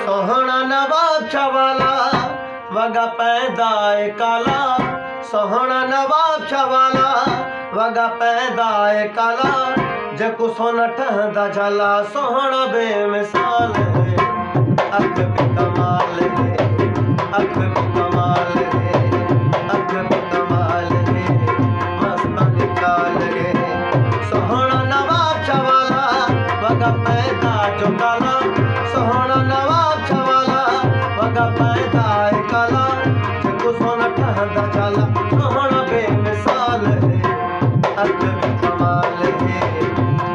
सोहना नवाब छवाला वगा पैदा काला, सोहना नवाब छवाला वगा पैदा काला, जको सोना ठहदा झाला सोहना बेमिसाल है, अख भी कमाल है, अख भी कमाल है, अख भी कमाल है, मस्तानी चाल है। सोहना नवाब छवाला वगा पैदा जो काला, सोहना नवाब छवाला वगा पैदा काला, जको सोना ठहदा झाला सोहना बेमिसाल है, अख भी कमाल है,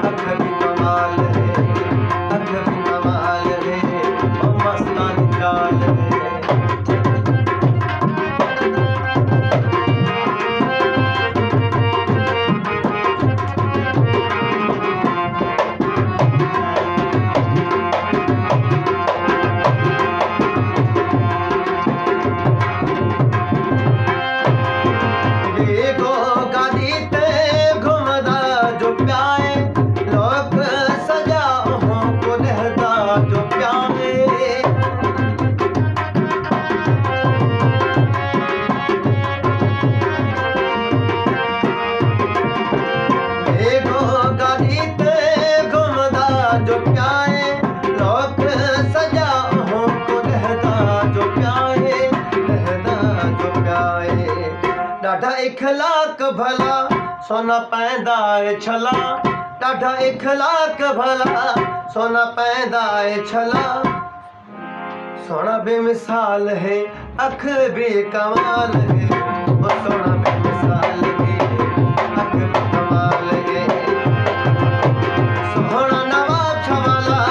अख भी कमाल है, अख भी कमाल है, ओ मस्तानी चाल है। जो प्याए लोक सजा हो को लहदा जो प्याए, लहदा जो प्याए, डाढ़ा इखलाक भला सोना पैदा छला, डाढ़ा इखलाक भला सोना पैदा छला, सोना बेमिसाल है, अख भी कमाल है, वो सोना बेमिसाल है, अख भी कमाल है। सोहना नवाब छवाला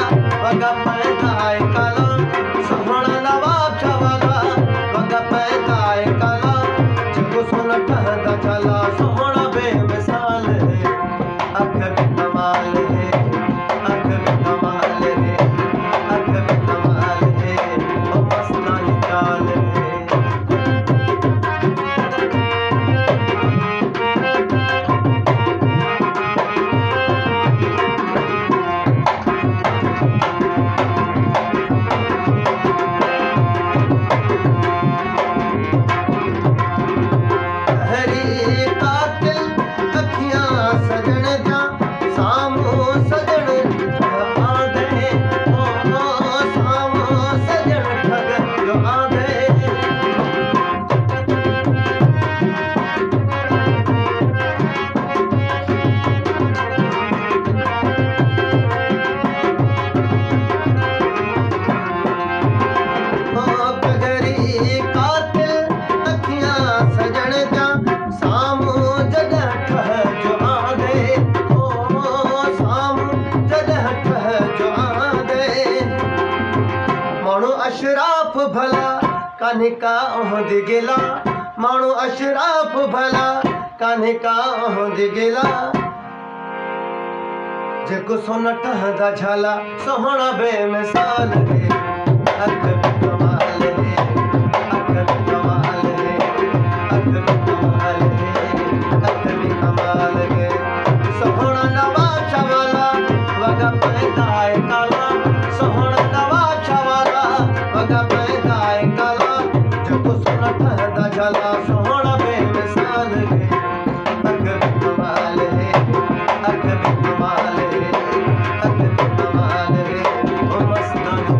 वगा पैदा काला, सोहना नवाब छवाला वगा पैदा काला, जको सोना ठहदा झाला सोहना बेमिसाल है, अख भी कमाल है, अख भी कमाल है, अख भी कमाल है, ओ मस्तानी चाल है। अशराफ भला कान्हे का ओहद गेला, माण्हू अशराफ भला कान्हे का ओहद गेला, जेको सोना ठहदा झाला सोहना बेमिसाल है, अख भी कमाल है, अख भी कमाल है, अख भी कमाल है, अख भी कमाल है। सोहना नवाब छवाला वगा पैदा काला, सोहना नवाब छवाला वगा पैदा काला, जको सोना ठहदा झाला सोहना बेमिसाल है, अख भी कमाल है, अख भी कमाल है, अख भी कमाल है, ओ मस्तानी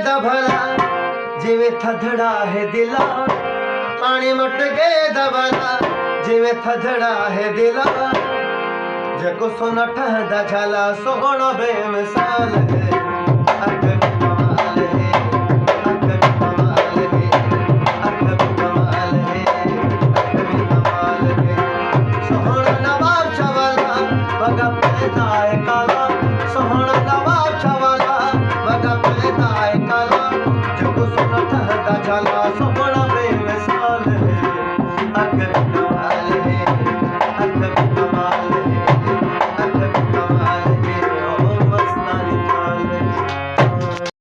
दभला जिवें थधड़ा है दिला पानी मुट के दभला जिवें थधड़ा है दिला जको सोना ठहदा झाला सोहना बेमिसाल है